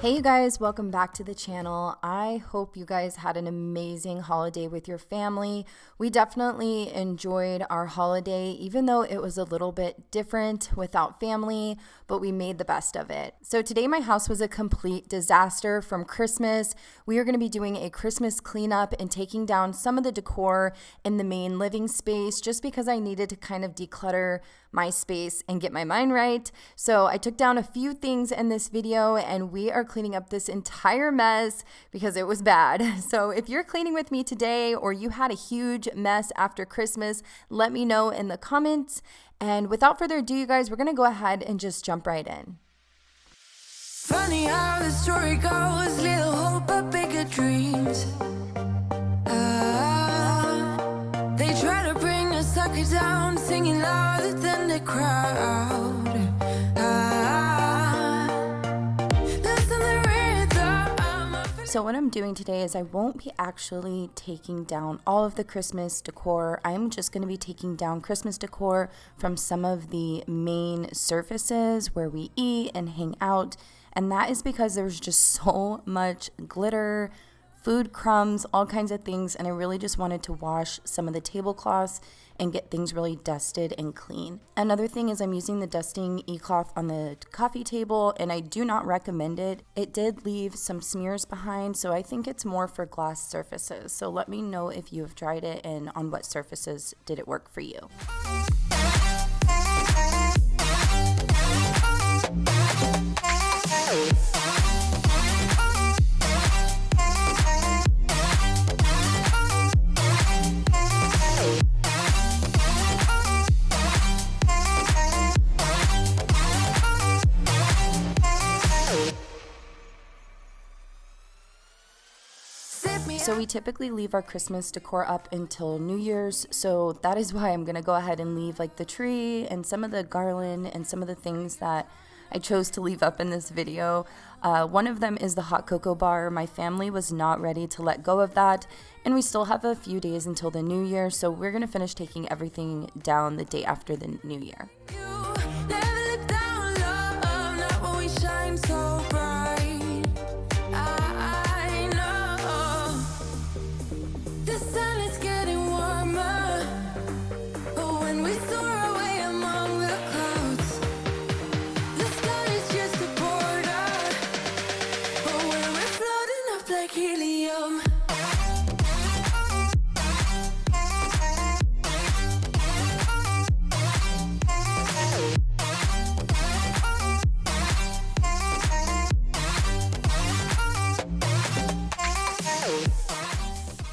Hey you guys, welcome back to the channel. I hope you guys had an amazing holiday with your family. We definitely enjoyed our holiday, even though it was a little bit different without family, but we made the best of it. So today my house was a complete disaster from Christmas. We are going to be doing a Christmas cleanup and taking down some of the decor in the main living space just because I needed to kind of declutter my space and get my mind right. So I took down a few things in this video and we are cleaning up this entire mess because it was bad. So if you're cleaning with me today or you had a huge mess after Christmas, let me know in the comments. And without further ado, you guys, we're gonna go ahead and just jump right in. Funny how the story goes, little hope but bigger dreams. They try to bring a sucker down, singing louder than the crowd. So what I'm doing today is I won't be actually taking down all of the Christmas decor. I'm just going to be taking down Christmas decor from some of the main surfaces where we eat and hang out. And that is because there's just so much glitter, food crumbs, all kinds of things. And I really just wanted to wash some of the tablecloths and get things really dusted and clean. Another thing is I'm using the dusting e-cloth on the coffee table and I do not recommend it. It did leave some smears behind, so I think it's more for glass surfaces. So let me know if you have tried it and on what surfaces did it work for you. So we typically leave our Christmas decor up until New Year's, so that is why I'm gonna go ahead and leave like the tree and some of the garland and some of the things that I chose to leave up in this video. One of them is the hot cocoa bar. My family was not ready to let go of that, and we still have a few days until the new year, so we're gonna finish taking everything down the day after the new year.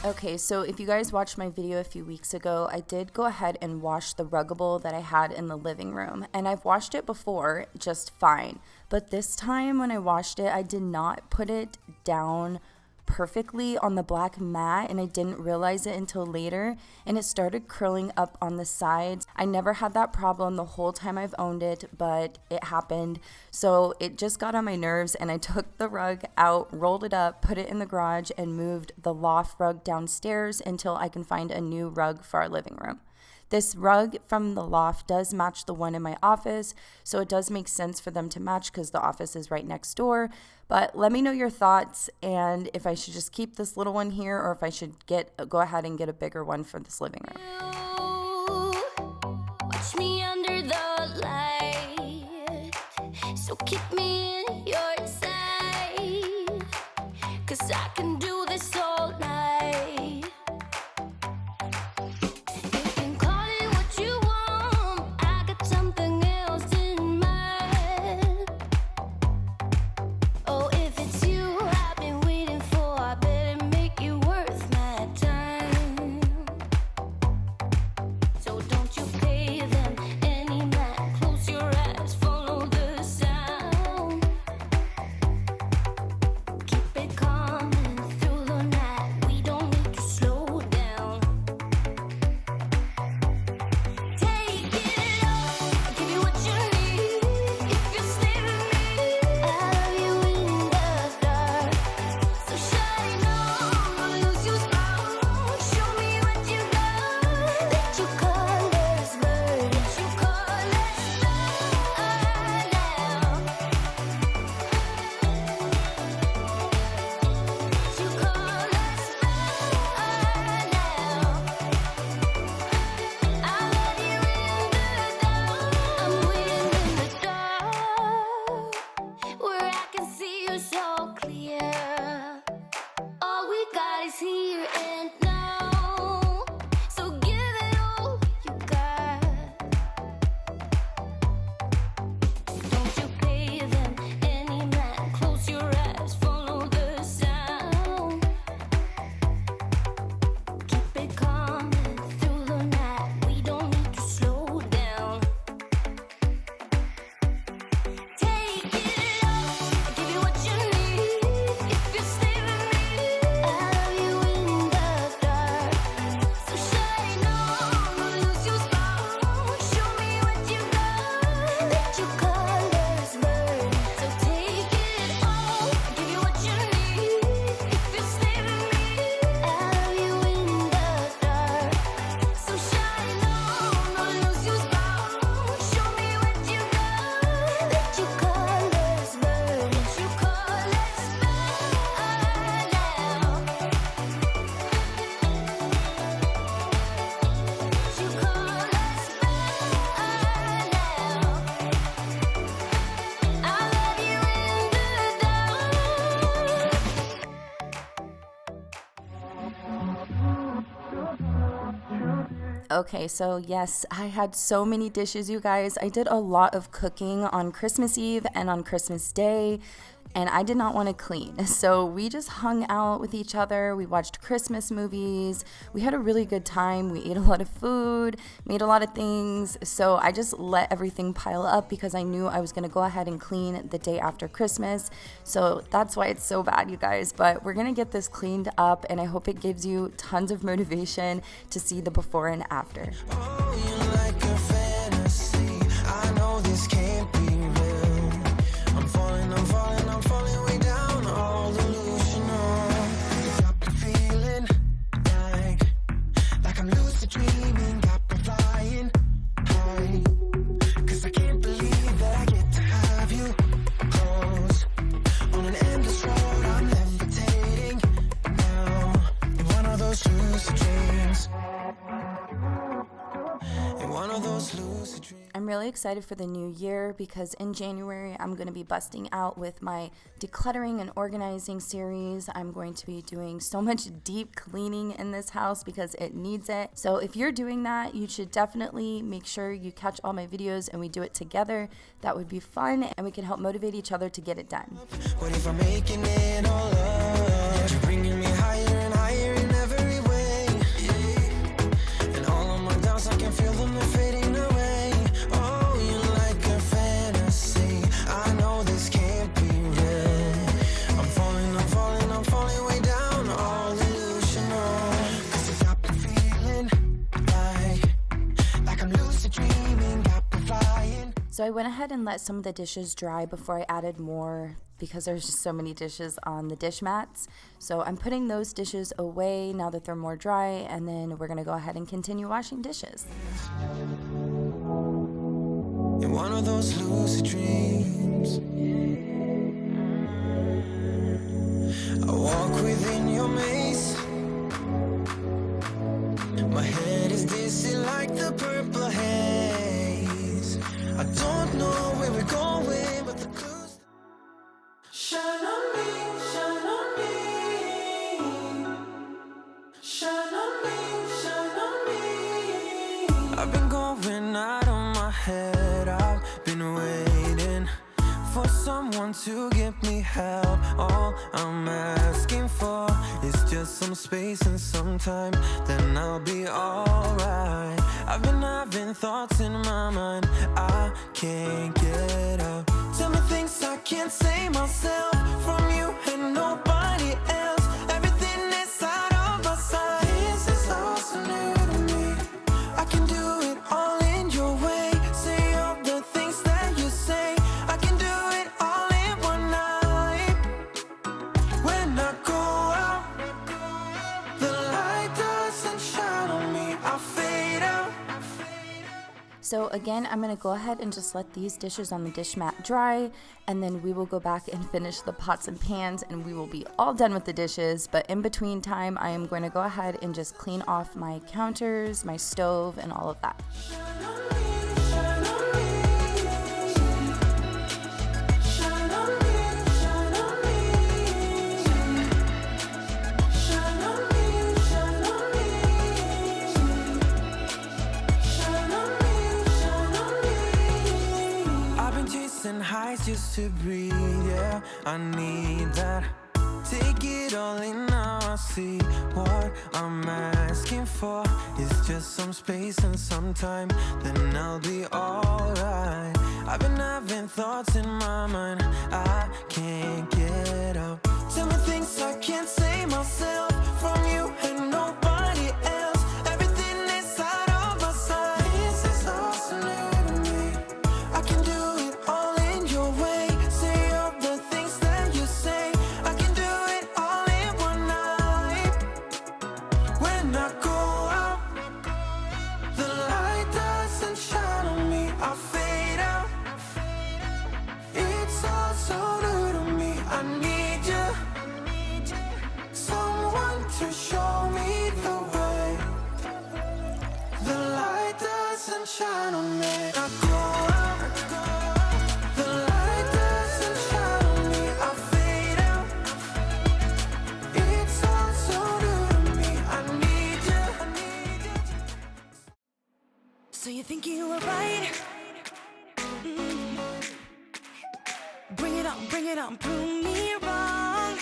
Okay, so if you guys watched my video a few weeks ago, I did go ahead and wash the ruggable that I had in the living room. And I've washed it before just fine. But this time when I washed it, I did not put it down perfectly on the black mat, and I didn't realize it until later, and it started curling up on the sides. I never had that problem the whole time I've owned it, but it happened. So it just got on my nerves, and I took the rug out, rolled it up, put it in the garage, and moved the loft rug downstairs until I can find a new rug for our living room. This rug from the loft does match the one in my office, so it does make sense for them to match because the office is right next door. But let me know your thoughts and if I should just keep this little one here or if I should go ahead and get a bigger one for this living room. Watch me under the light, so keep me in your sight, 'cause I can do this all night. Okay, so yes, I had so many dishes, you guys. I did a lot of cooking on Christmas Eve and on Christmas Day, and I did not want to clean. So we just hung out with each other. We watched Christmas movies. We had a really good time. We ate a lot of food, made a lot of things. So I just let everything pile up because I knew I was going to go ahead and clean the day after Christmas. So that's why it's so bad, you guys. But we're going to get this cleaned up, and I hope it gives you tons of motivation to see the before and after. Oh, you're like a fantasy. I know this can't be real. I'm falling way down, all delusional. Got me feeling like I'm lucid dreaming, got me flying high. 'Cause I can't believe that I get to have you close. On an endless road, I'm levitating now. In one of those lucid dreams. I'm really excited for the new year because in January I'm going to be busting out with my decluttering and organizing series. I'm going to be doing so much deep cleaning in this house because it needs it. So if you're doing that, you should definitely make sure you catch all my videos and we do it together. That would be fun and we can help motivate each other to get it done. What if I'm making it all up? You're bringing me higher and higher in every way. And all of my doubts, I can feel them, they're fading away. Oh, you're like a fantasy. I know this can't be real. I'm falling way down, all delusional. 'Cause you got me feeling like I'm lucid dreaming, got me flying. So I went ahead and let some of the dishes dry before I added more because there's just so many dishes on the dish mats. So I'm putting those dishes away now that they're more dry, and then we're gonna go ahead and continue washing dishes. In one of those lucid dreams, I walk within your maze. My head is dizzy like the purple haze. I don't know where we're going, but the clues shine on me, shine on me, shine on me, shine on me. I've been going out of my head. I've been waiting for someone to give me help. All I'm asking for is just some space and some time, then I'll be alright. I've been having thoughts in my mind I can't get out. Tell me things I can't say myself, from you and nobody else. Everything is out of my sight. This is all so new to me. I can do it all in your way. Say all the things that you say. I can do it all in one night. When I go out, the light doesn't shine on me. I fade out. So again, I'm gonna go ahead and just let these dishes on the dish mat dry, and then we will go back and finish the pots and pans, and we will be all done with the dishes. But in between time, I am going to go ahead and just clean off my counters, my stove, and all of that. Highs just to breathe, yeah, I need that. Take it all in now, I see what I'm asking for is just some space and some time, then I'll be alright. I've been having thoughts in my mind I can't get out. Tell me things I can't say myself, from you and nobody else. Everything is out of my sight. This is all so new to me. I can do it all in your way. Say all the things that you say. I can do it all in one night. When I go out, the light doesn't shine on me. I fade out. It's all so new to me. I need you, someone to show me the way. The light doesn't shine on me. I go out, the light doesn't shine on me. I fade out. It's all so new to me. I need you. So you think you were right? Bring it on, prove me wrong.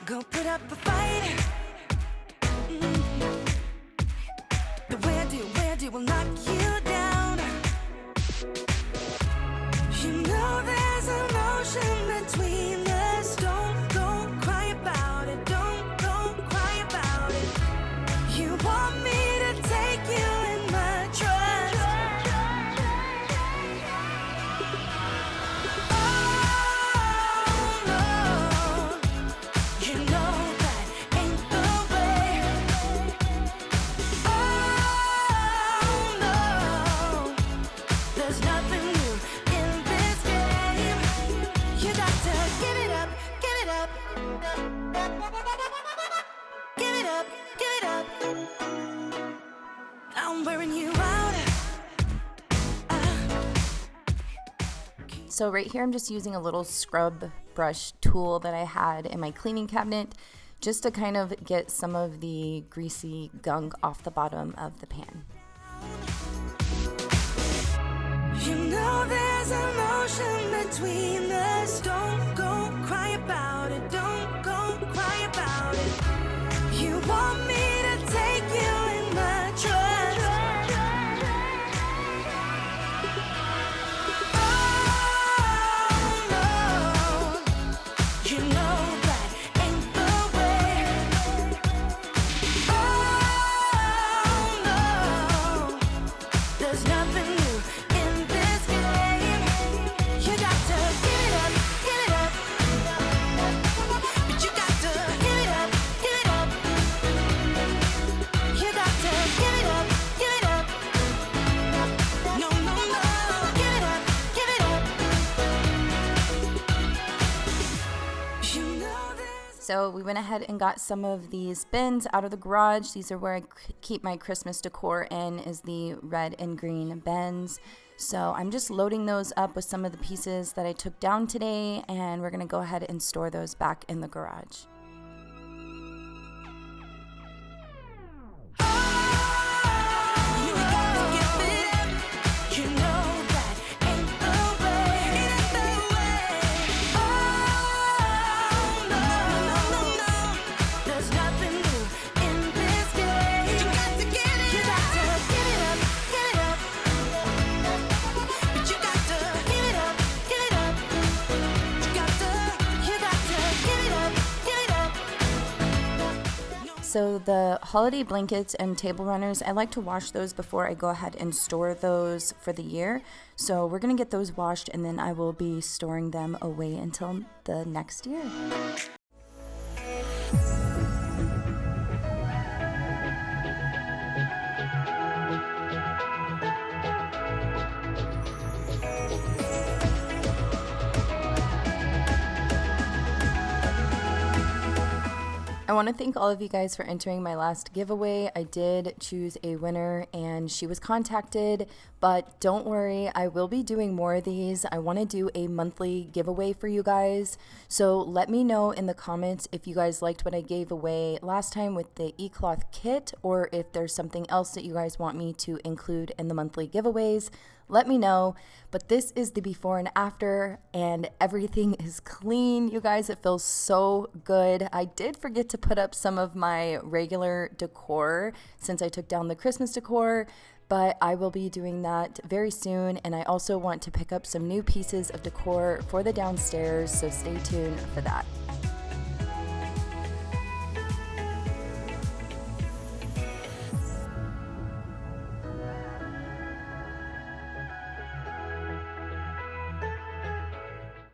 Go put up a fight. The way I do will knock you down. You know there's an ocean between us. Don't go cry about it. Don't go cry about it. You want me to take you in my trust. Oh no, you know that ain't the way. Oh no, there's nothing new in this game. You got to give it up, give it up. Give it up, give it up. I'm wearing you out. So right here, I'm just using a little scrub brush tool that I had in my cleaning cabinet just to kind of get some of the greasy gunk off the bottom of the pan. You know there's an ocean between us. Don't go cry about it. Don't go cry about it. You want me to take you in my trust. Oh no, you know that ain't the way. Oh no, there's nothing new in this game. You got to give it up, give it up. But you got to give it up, give it up. You got to give it up, give it up. No, no, no, give it up, give it up. You know this. So we went ahead and got some of these bins out of the garage. These are where I keep my Christmas decor in, is the red and green bins. So I'm just loading those up with some of the pieces that I took down today, and we're gonna go ahead and store those back in the garage. You got to give it up. You know that ain't the way. It ain't the way. Oh no, no, no, no. There's nothing new in this game. You got to give it. You got to give it up, give it up. But you got to give it up, give it up. You got to give it up, give it up. So the holiday blankets and table runners, I like to wash those before I go ahead and store those for the year. So we're gonna get those washed, and then I will be storing them away until the next year. I want to thank all of you guys for entering my last giveaway. I did choose a winner and she was contacted, but don't worry, I will be doing more of these. I want to do a monthly giveaway for you guys. So let me know in the comments if you guys liked what I gave away last time with the eCloth kit, or if there's something else that you guys want me to include in the monthly giveaways. Let me know. But this is the before and after, and everything is clean, you guys. It feels so good. I did forget to put up some of my regular decor since I took down the Christmas decor, but I will be doing that very soon. And I also want to pick up some new pieces of decor for the downstairs, so stay tuned for that.